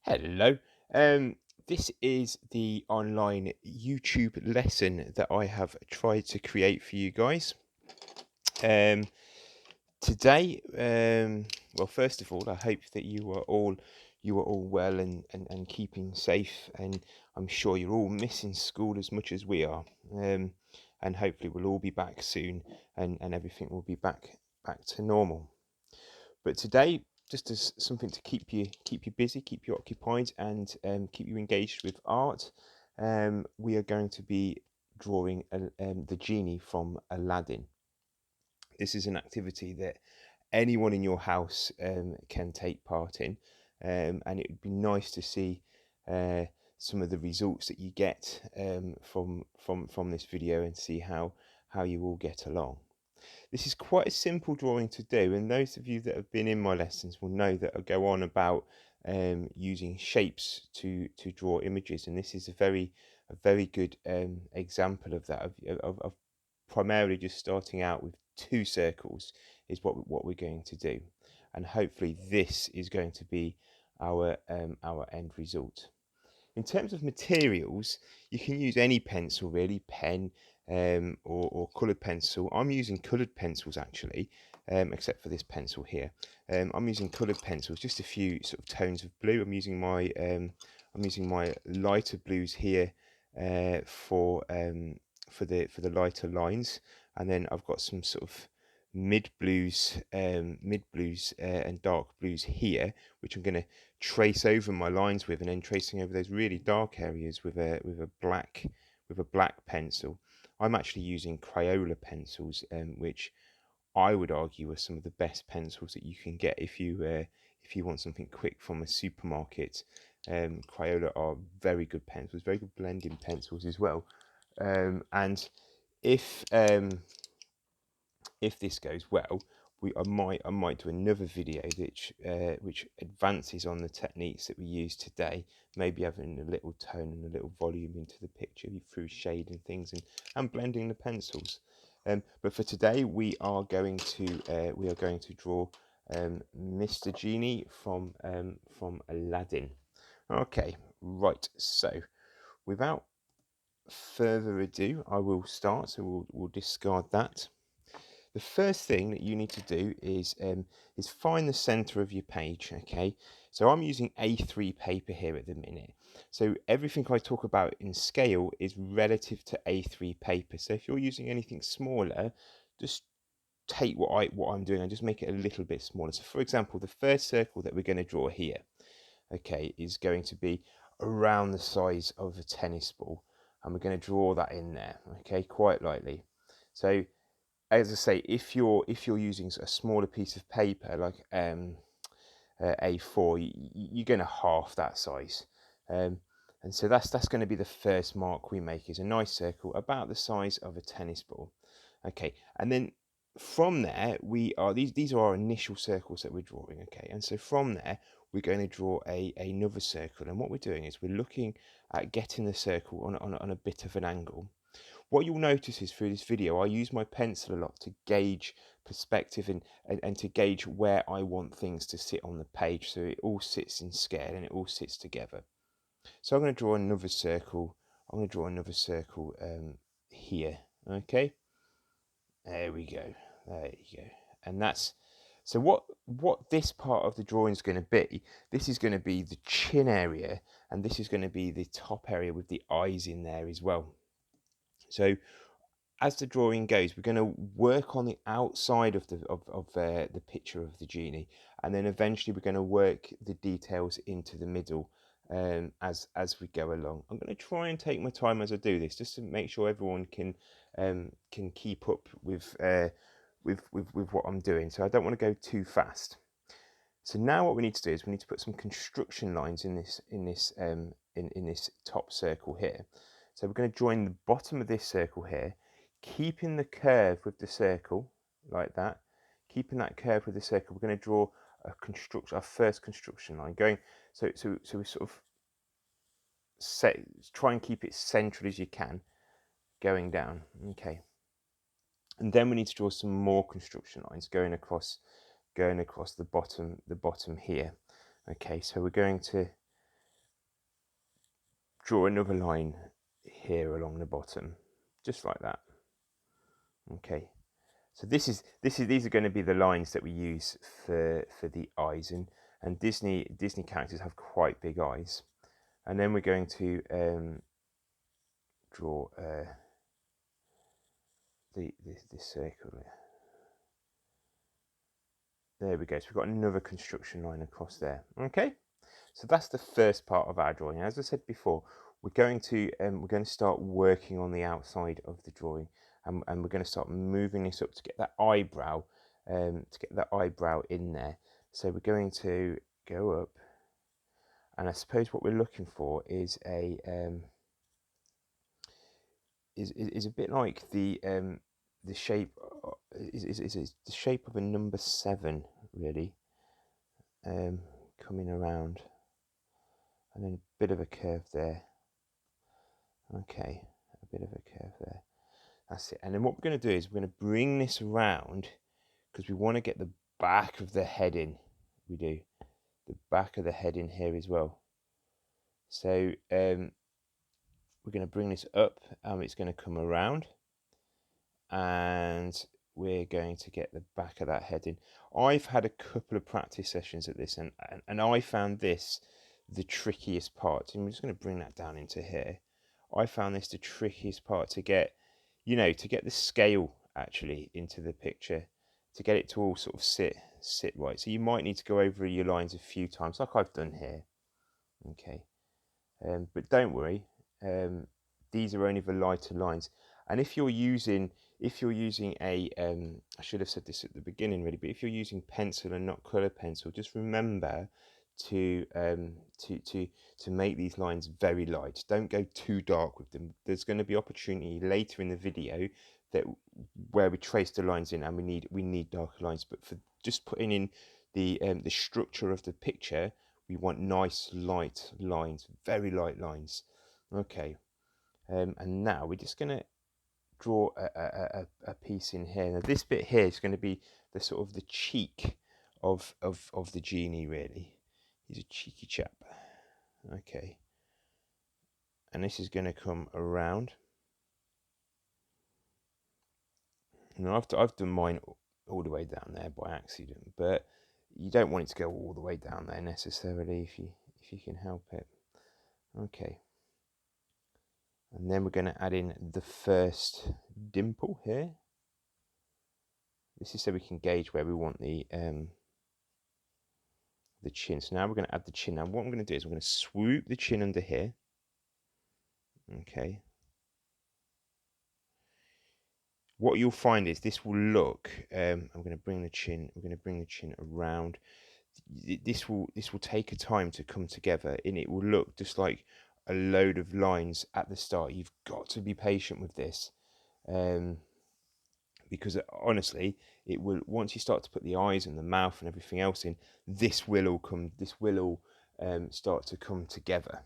Hello. Um, this is the online YouTube lesson that I have tried to create for you guys. Um, today, well, first of all, I hope that you are all well and keeping safe, and I'm sure you're all missing school as much as we are. And hopefully we'll all be back soon, and everything will be back to normal. But today, just as something to keep you busy, keep you occupied, and keep you engaged with art, we are going to be drawing the genie from Aladdin. This is an activity that anyone in your house can take part in, and it would be nice to see uh, some of the results that you get from this video and see how you all get along. This is quite a simple drawing to do, and those of you that have been in my lessons will know that I go on about using shapes to draw images, and this is a very good example of that. Of primarily just starting out with two circles is what we're going to do, and hopefully this is going to be our end result. In terms of materials, you can use any pencil really, pen or coloured pencil. I'm using coloured pencils actually, except for this pencil here. I'm using coloured pencils, just a few sort of tones of blue. I'm using my lighter blues here for the lighter lines, and then I've got some sort of mid blues and dark blues here, which I'm going to trace over my lines with, and then tracing over those really dark areas with a black pencil. I'm actually using Crayola pencils, which I would argue are some of the best pencils that you can get if you want something quick from a supermarket. Crayola are very good pencils, very good blending pencils as well. And if if this goes well, I might do another video which advances on the techniques that we use today, maybe having a little tone and a little volume into the picture through shade and things, and blending the pencils. But for today, we are going to draw Mr. Genie from Aladdin. Okay, right. So without further ado, I will start. So we'll discard that. The first thing that you need to do is find the center of your page. Okay, so I'm using A3 paper here at the minute. So everything I talk about in scale is relative to A3 paper. So if you're using anything smaller, just take what I'm doing and just make it a little bit smaller. So for example, the first circle that we're going to draw here, okay, is going to be around the size of a tennis ball, and we're going to draw that in there, okay, quite lightly. So as I say, if you're using a smaller piece of paper like A4, you're going to half that size, um, and so that's going to be the first mark we make, is a nice circle about the size of a tennis ball. Okay, and then from there these are our initial circles that we're drawing. Okay, and so from there we're going to draw another circle, and what we're doing is we're looking at getting the circle on a bit of an angle. What you'll notice is through this video, I use my pencil a lot to gauge perspective and to gauge where I want things to sit on the page, so it all sits in scale and it all sits together. So I'm going to draw another circle. I'm going to draw another circle here. Okay, there we go. There you go. And that's so what this part of the drawing is going to be. This is going to be the chin area, and this is going to be the top area with the eyes in there as well. So as the drawing goes, we're going to work on the outside of the picture of the genie, and then eventually we're going to work the details into the middle as we go along. I'm going to try and take my time as I do this, just to make sure everyone can keep up with what I'm doing. So I don't want to go too fast. So now what we need to do is we need to put some construction lines in this top circle here. So we're going to join the bottom of this circle here, keeping the curve with the circle like that. Keeping that curve with the circle, we're going to draw our first construction line going. So we sort of try and keep it central as you can, going down. Okay, and then we need to draw some more construction lines going across the bottom here. Okay, so we're going to draw another line here along the bottom, just like that. Okay, so these are going to be the lines that we use for the eyes, and Disney characters have quite big eyes. And then we're going to draw this circle. There we go. So we've got another construction line across there. Okay, so that's the first part of our drawing. As I said before, we're going to start working on the outside of the drawing, and we're going to start moving this up to get that eyebrow, in there. So we're going to go up, and I suppose what we're looking for is a is a bit like the shape is the shape of a number 7, really, coming around, and then a bit of a curve there. Okay, a bit of a curve there. That's it. And then what we're going to do is we're going to bring this around, because we want to get the back of the head in. We do the back of the head in here as well. So we're going to bring this up, and it's going to come around, and we're going to get the back of that head in. I've had a couple of practice sessions at this, and I found this the trickiest part. And we're just going to bring that down into here. I found this the trickiest part to get, to get the scale actually into the picture, to get it to all sort of sit right. So you might need to go over your lines a few times, like I've done here. Okay, but don't worry, these are only the lighter lines. And if you're using a, I should have said this at the beginning really, but if you're using pencil and not colour pencil, just remember to make these lines very light. Don't go too dark with them. There's going to be opportunity later in the video where we trace the lines in, and we need darker lines. But for just putting in the structure of the picture, we want nice light lines, very light lines. Okay, and now we're just going to draw a piece in here. Now this bit here is going to be the sort of the cheek of the genie, really. He's a cheeky chap. Okay, and this is going to come around. Now I've done mine all the way down there by accident, but you don't want it to go all the way down there necessarily if you can help it. Okay, and then we're going to add in the first dimple here. This is so we can gauge where we want the chin. So now we're going to add the chin. Now what I'm going to do is I'm going to swoop the chin under here. Okay. What you'll find is this will look. I'm going to bring the chin. We're going to bring the chin around. This will take a time to come together, and it will look just like a load of lines at the start. You've got to be patient with this, because honestly, it will, once you start to put the eyes and the mouth and everything else in, this will all start to come together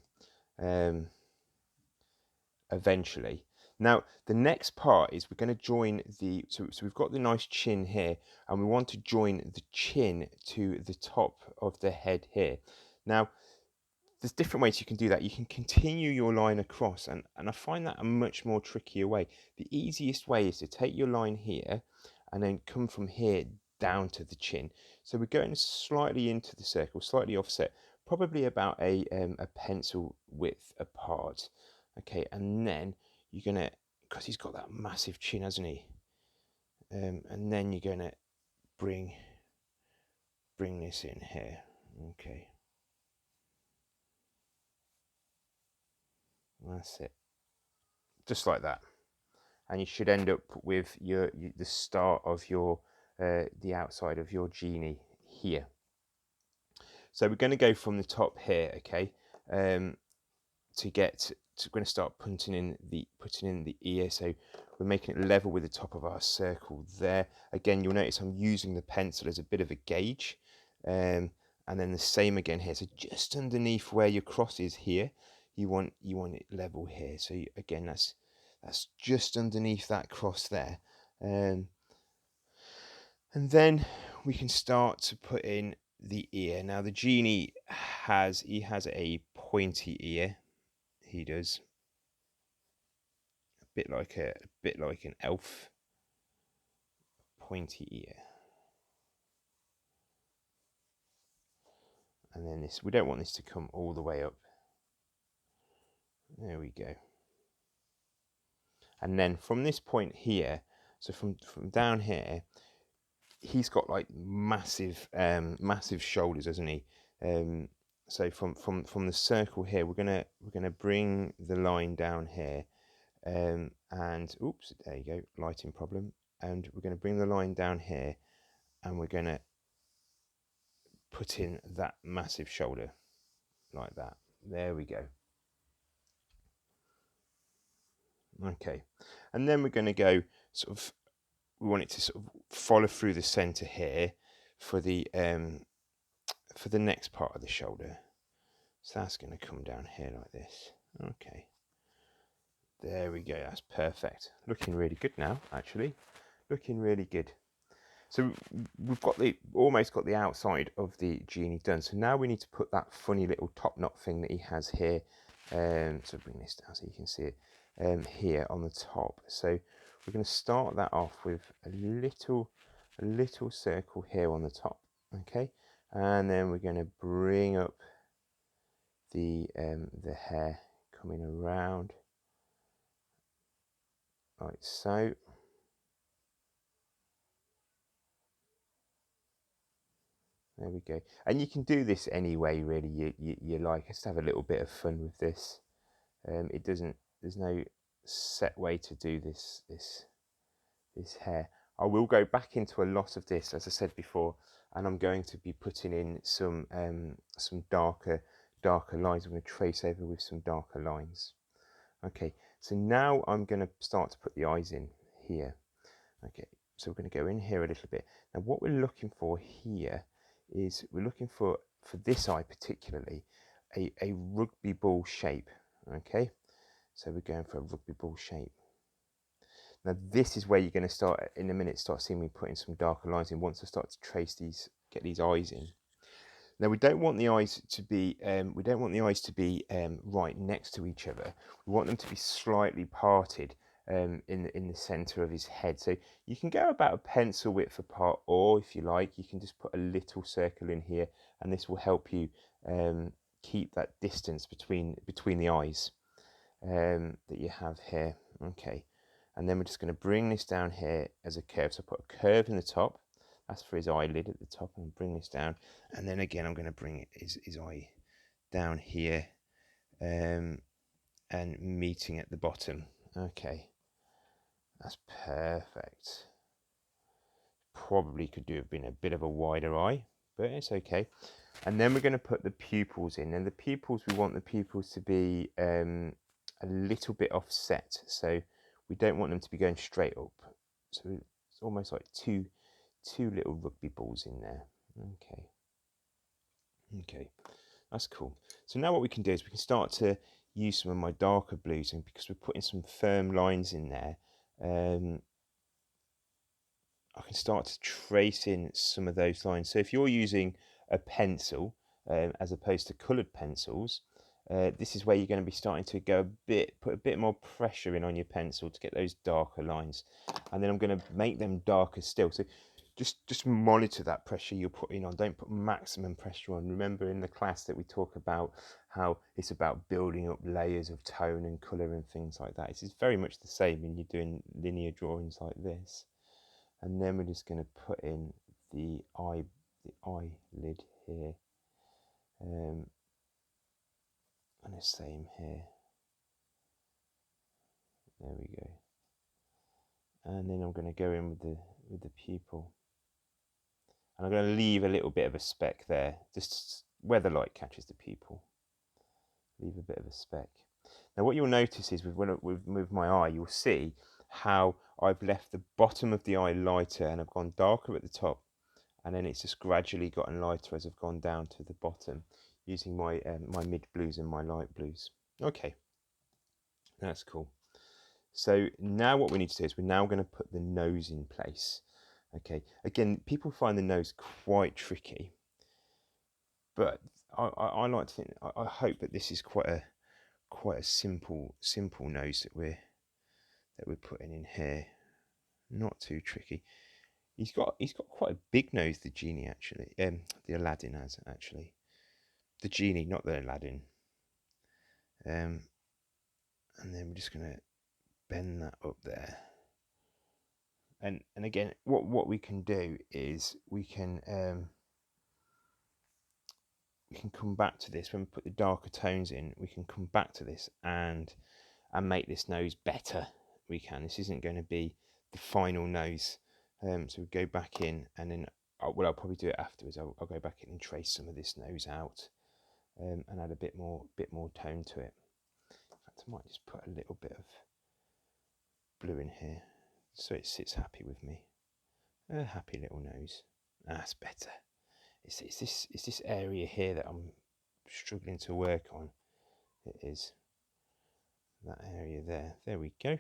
eventually. Now the next part is we're going to join so we've got the nice chin here, and we want to join the chin to the top of the head here. Now there's different ways you can do that. You can continue your line across, and I find that a much more trickier way. The easiest way is to take your line here and then come from here down to the chin. So we're going slightly into the circle, slightly offset, probably about a pencil width apart. Okay, and then you're gonna, because he's got that massive chin, hasn't he? And then you're gonna bring this in here. Okay, that's it, just like that, and you should end up with the start of your the outside of your genie here. So we're going to go from the top here, okay, we're going to start putting in the ear. So we're making it level with the top of our circle there. Again, you'll notice I'm using the pencil as a bit of a gauge, and then the same again here. So just underneath where your cross is here, you want it level here. So again, that's just underneath that cross there, and then we can start to put in the ear. Now the genie has a pointy ear he does. A bit like an elf. Pointy ear. And then this, we don't want this to come all the way up. There we go. And then from this point here, so from down here, he's got like massive shoulders, hasn't he? So from the circle here, we're gonna bring the line down here, and oops, there you go, lighting problem. And we're gonna bring the line down here, and we're gonna put in that massive shoulder like that. There we go. Okay, and then we're going to go sort of, we want it to sort of follow through the center here for the next part of the shoulder. So that's going to come down here like this. Okay, there we go. That's perfect. Looking really good now, actually. Looking really good. So we've got almost got the outside of the genie done. So now we need to put that funny little top knot thing that he has here. So bring this down so you can see it. Here on the top. So we're going to start that off with a little circle here on the top, okay, and then we're going to bring up the hair coming around like so. There we go. And you can do this any way really you like. Just have a little bit of fun with this. There's no set way to do this hair. I will go back into a lot of this, as I said before, and I'm going to be putting in some darker lines. I'm going to trace over with some darker lines. Okay, so now I'm going to start to put the eyes in here. Okay, so we're going to go in here a little bit. Now what we're looking for here is we're looking for this eye particularly, a rugby ball shape. Okay, so we're going for a rugby ball shape. Now this is where you're going to start in a minute, start seeing me putting some darker lines in once I start to trace these, get these eyes in. Now we don't want the eyes to be right next to each other. We want them to be slightly parted in the center of his head. So you can go about a pencil width apart, or if you like, you can just put a little circle in here, and this will help you keep that distance between the eyes that you have here. Okay. And then we're just going to bring this down here as a curve. So put a curve in the top. That's for his eyelid at the top. And bring this down. And then again, I'm going to bring his eye down here and meeting at the bottom. Okay. That's perfect. Probably could have been a bit of a wider eye, but it's okay. And then we're going to put the pupils in. And the pupils, we want the pupils to be a little bit offset. So we don't want them to be going straight up. So it's almost like two little rugby balls in there. Okay, that's cool. So now what we can do is we can start to use some of my darker blues, and because we're putting some firm lines in there, I can start to trace in some of those lines. So if you're using a pencil as opposed to coloured pencils, this is where you're going to be starting to put a bit more pressure in on your pencil to get those darker lines. And then I'm going to make them darker still. So just monitor that pressure you're putting on. Don't put maximum pressure on. Remember in the class that we talk about how it's about building up layers of tone and colour and things like that. It's very much the same when you're doing linear drawings like this. And then we're just going to put in the eyelid here. And the same here. There we go. And then I'm going to go in with the pupil. And I'm going to leave a little bit of a speck there, just where the light catches the pupil. Leave a bit of a speck. Now what you'll notice is when I move my eye, you'll see how I've left the bottom of the eye lighter and I've gone darker at the top, and then it's just gradually gotten lighter as I've gone down to the bottom using my my mid blues and my light blues. Okay, that's cool. So now what we need to do is we're now going to put the nose in place. Okay, again, people find the nose quite tricky, but I like to think, I hope that this is quite quite a simple nose that we're putting in here. Not too tricky. He's got quite a big nose, the genie actually. The Aladdin has actually. The genie, not the Aladdin. And then we're just gonna bend that up there. And again, what we can do is we can come back to this when we put the darker tones in. We can come back to this and make this nose better. We can. This isn't going to be the final nose. So we go back in, and then I'll probably do it afterwards. I'll go back in and trace some of this nose out, and add a bit more tone to it. In fact, I might just put a little bit of blue in here so it sits happy with me. A happy little nose. That's better. It's this area here that I'm struggling to work on. It is that area there. There we go.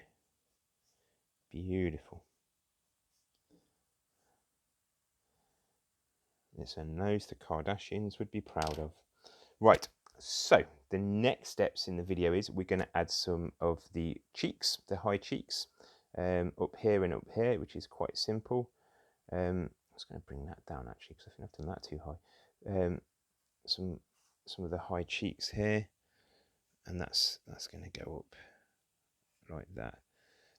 Beautiful. It's a nose the Kardashians would be proud of. Right, so the next steps in the video is we're going to add some of the cheeks, the high cheeks, up here and up here, which is quite simple. I was going to bring that down actually because I think I've done that too high. Some of the high cheeks here, and that's going to go up like that.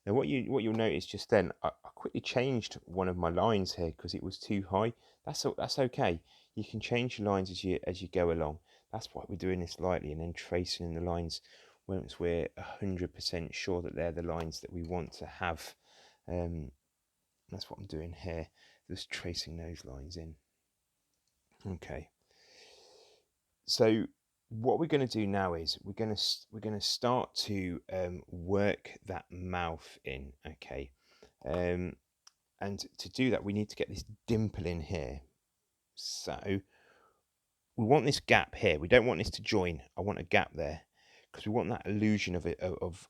Now what you'll notice just then, I quickly changed one of my lines here because it was too high. That's okay. You can change your lines as you go along. That's why we're doing this lightly and then tracing in the lines once we're 100% sure that they're the lines that we want to have. That's what I'm doing here, just tracing those lines in. Okay. So what we're going to do now is we're going to start to work that mouth in. Okay. And to do that, we need to get this dimple in here. So we want this gap here. We don't want this to join. I want a gap there because we want that illusion of it of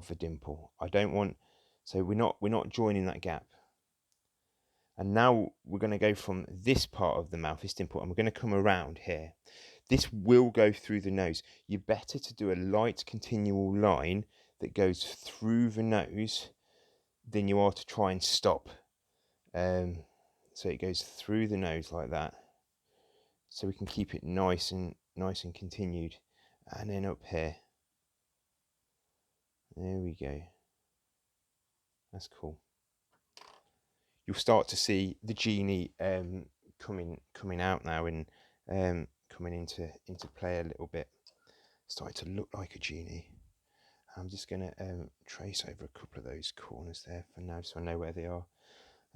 a dimple. I don't want. So we're not joining that gap. And now we're going to go from this part of the mouth, this dimple, and we're going to come around here. This will go through the nose. You're better to do a light continual line that goes through the nose than you are to try and stop. So it goes through the nose like that. So we can keep it nice and continued. And then up here. There we go. That's cool. You'll start to see the genie coming out now and coming into play a little bit. Starting to look like a genie. I'm just going to trace over a couple of those corners there for now so I know where they are.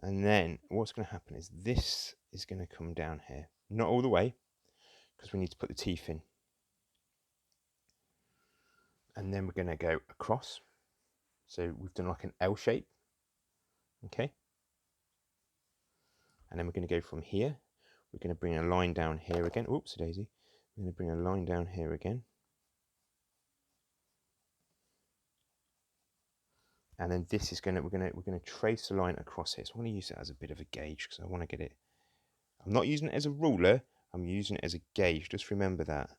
And then what's going to happen is this is going to come down here. Not all the way, because we need to put the teeth in. And then we're going to go across. So we've done like an L shape. Okay. And then we're going to go from here. We're going to bring a line down here again. Oops, daisy. We're going to bring a line down here again. And then this is we're going to trace a line across here. So I'm going to use it as a bit of a gauge because I want to get it. I'm not using it as a ruler. I'm using it as a gauge. Just remember that.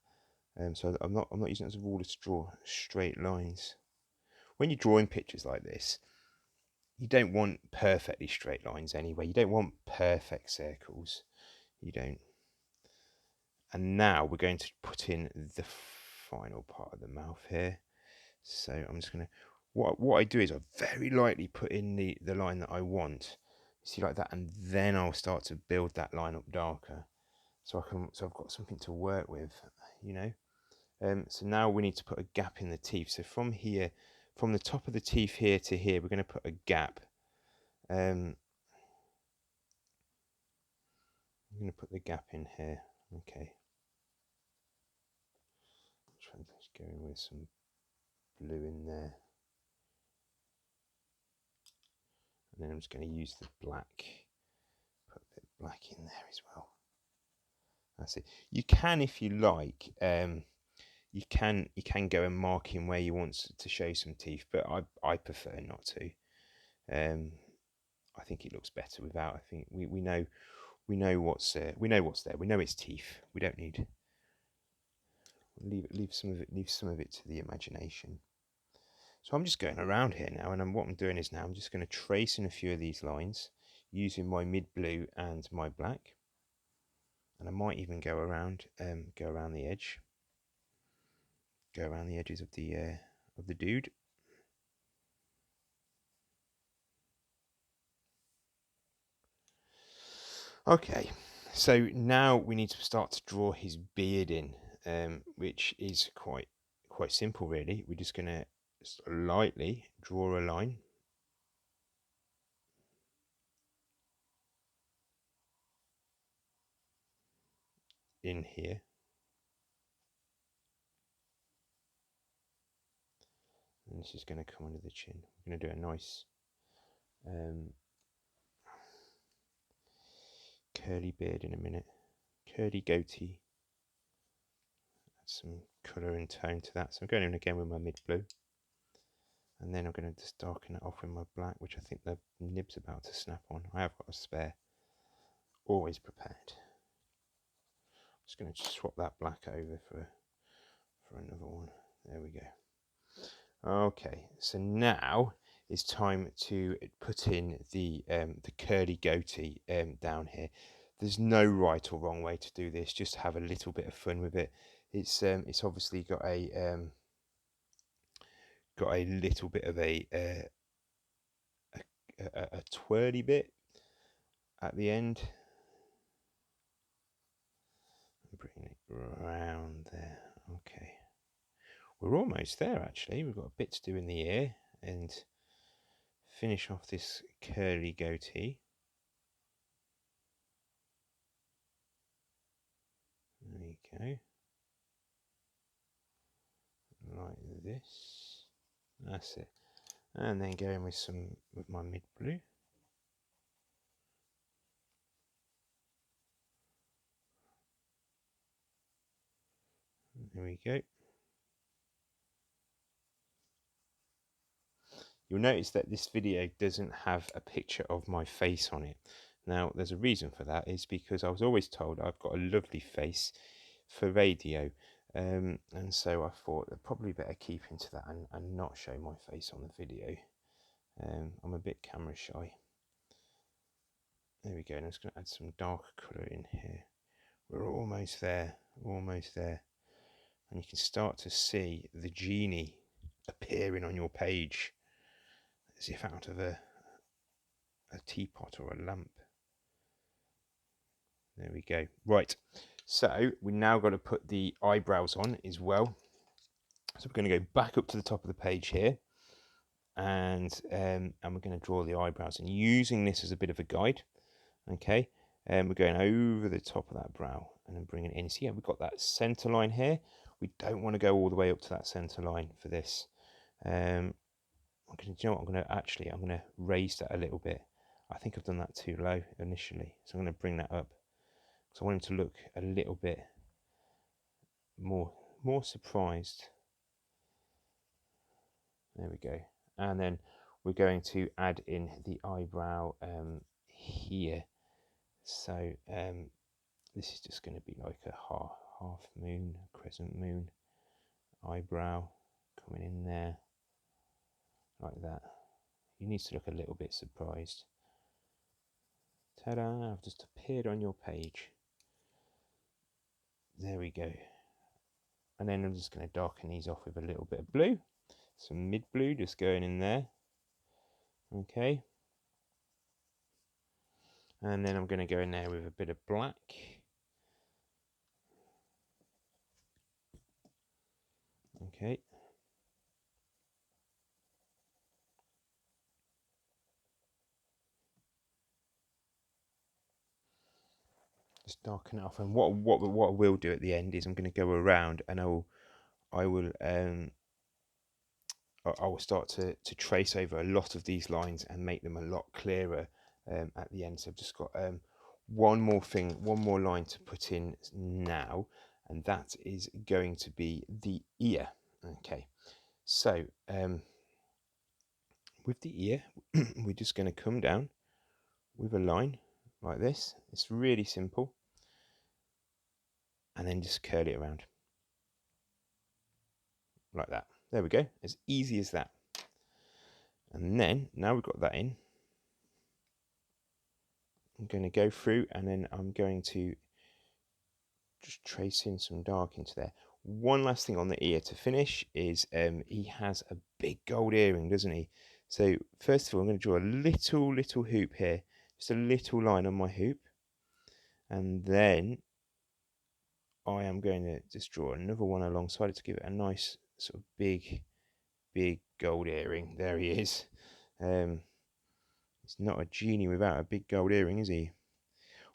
So I'm not using it as a ruler to draw straight lines. When you're drawing pictures like this, you don't want perfectly straight lines anyway. You don't want perfect circles. You don't. And now we're going to put in the final part of the mouth here. So I'm just going to, what I do is I very lightly put in the line that I want. See, like that, and then I'll start to build that line up darker. So I've got something to work with, you know. So now we need to put a gap in the teeth. So from here, from the top of the teeth here to here, we're going to put a gap. I'm going to put the gap in here. Okay. Try and just go in with some blue in there. And then I'm just going to use the black. Put a bit of black in there as well. That's it. You can, if you like, you can go and mark in where you want to show some teeth, but I prefer not to. I think it looks better without. I think we know what's there. We know it's teeth. We don't need leave some of it to the imagination. So I'm just going around here now, and what I'm doing is now I'm just going to trace in a few of these lines using my mid blue and my black, and I might even go around the edge, go around the edges of the dude. Okay, so now we need to start to draw his beard in, which is quite simple really. We're just going to lightly draw a line in here, and this is going to come under the chin. We're going to do a nice curly beard in a minute, curly goatee. Add some colour and tone to that. So I'm going in again with my mid blue, and then I'm going to just darken it off with my black, which I think the nib's about to snap on. I have got a spare, always prepared. I'm just going to swap that black over for another one. There we go. Okay, so now it's time to put in the curly goatee down here. There's no right or wrong way to do this. Just have a little bit of fun with it. It's obviously got a little bit of a twirly bit at the end. Bring it around there. Okay, we're almost there actually. We've got a bit to do in the ear and finish off this curly goatee. There you go. Like this. That's it. And then go in with my mid blue. There we go. You'll notice that this video doesn't have a picture of my face on it. Now, there's a reason for that. Is because I was always told I've got a lovely face for radio. And so I thought I'd probably better keep into that and not show my face on the video. I'm a bit camera shy. There we go. And I'm just going to add some darker colour in here. We're almost there, almost there. And you can start to see the genie appearing on your page as if out of a teapot or a lamp. There we go. Right, so we now got to put the eyebrows on as well. So we're going to go back up to the top of the page here, and we're going to draw the eyebrows, and using this as a bit of a guide. Okay, and we're going over the top of that brow and then bringing it in. So yeah, we've got that center line here. We don't want to go all the way up to that center line for this. I'm going to raise that a little bit. I think I've done that too low initially, so I'm going to bring that up. So I want him to look a little bit more surprised. There we go. And then we're going to add in the eyebrow here. So this is just going to be like a half moon, crescent moon eyebrow coming in there like that. He needs to look a little bit surprised. Ta-da! I've just appeared on your page. There we go. And then I'm just going to darken these off with a little bit of blue. Some mid blue just going in there. Okay. And then I'm going to go in there with a bit of black. Okay. Just darken it off. And what I will do at the end is I'm going to go around and I will start to trace over a lot of these lines and make them a lot clearer at the end. So I've just got one more line to put in now, and that is going to be the ear. Okay, so with the ear, we're just going to come down with a line like this. It's really simple, and then just curl it around. like that. There we go, as easy as that. And then, now we've got that in, I'm going to go through and then I'm going to just trace in some dark into there. One last thing on the ear to finish is he has a big gold earring, doesn't he? So first of all, I'm going to draw a little hoop here, just a little line on my hoop. And then I am going to just draw another one alongside it to give it a nice sort of big gold earring. There he is. It's not a genie without a big gold earring, is he?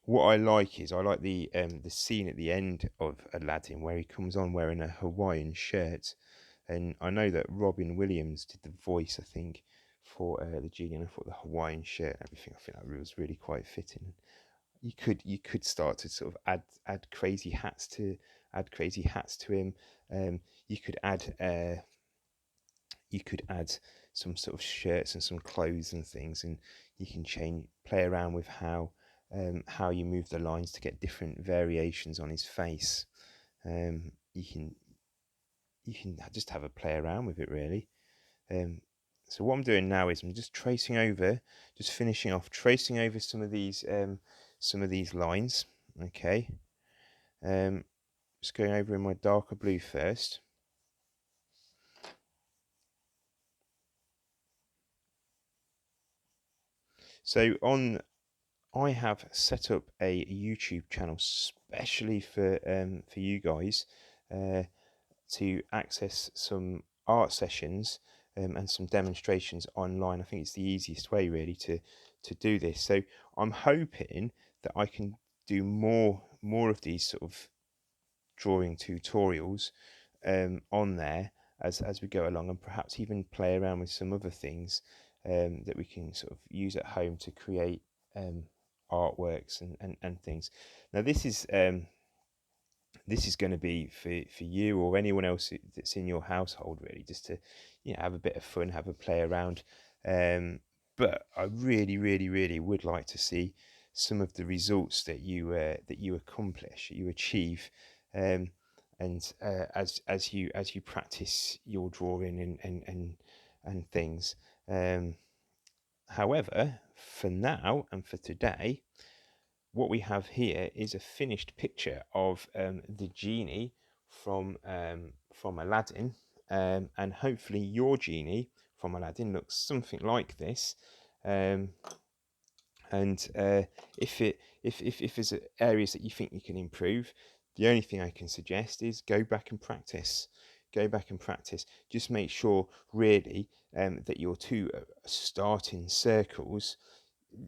What I like is the scene at the end of Aladdin where he comes on wearing a Hawaiian shirt, and I know that Robin Williams did the voice, I think, for the genie, and I thought the Hawaiian shirt and everything, I think that was really quite fitting. You could start to sort of add crazy hats to him. You could add some sort of shirts and some clothes and things, and you can play around with how you move the lines to get different variations on his face. You can just have a play around with it, really. So what I'm doing now is I'm just finishing off tracing over some of these lines. Okay, just going over in my darker blue first. So I have set up a YouTube channel specially for you guys to access some art sessions and some demonstrations online. I think it's the easiest way really to do this. So I'm hoping that I can do more of these sort of drawing tutorials on there as we go along, and perhaps even play around with some other things that we can sort of use at home to create artworks and things. Now this is going to be for you or anyone else that's in your household, really, just to have a bit of fun, have a play around. But I really would like to see some of the results that you accomplish, you achieve, and as you practice your drawing and things. However, for now and for today, what we have here is a finished picture of the genie from Aladdin, and hopefully your genie from Aladdin looks something like this. And if there's areas that you think you can improve, the only thing I can suggest is go back and practice. Just make sure really that your two starting circles,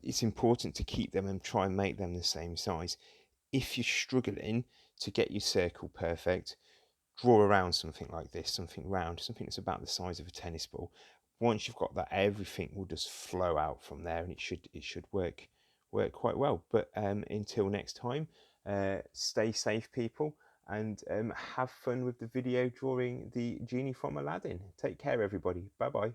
it's important to keep them and try and make them the same size. If you're struggling to get your circle perfect, draw around something like this, something round, something that's about the size of a tennis ball. Once you've got that, everything will just flow out from there, and it should work quite well. But until next time, stay safe, people, and have fun with the video drawing the genie from Aladdin. Take care, everybody. Bye bye.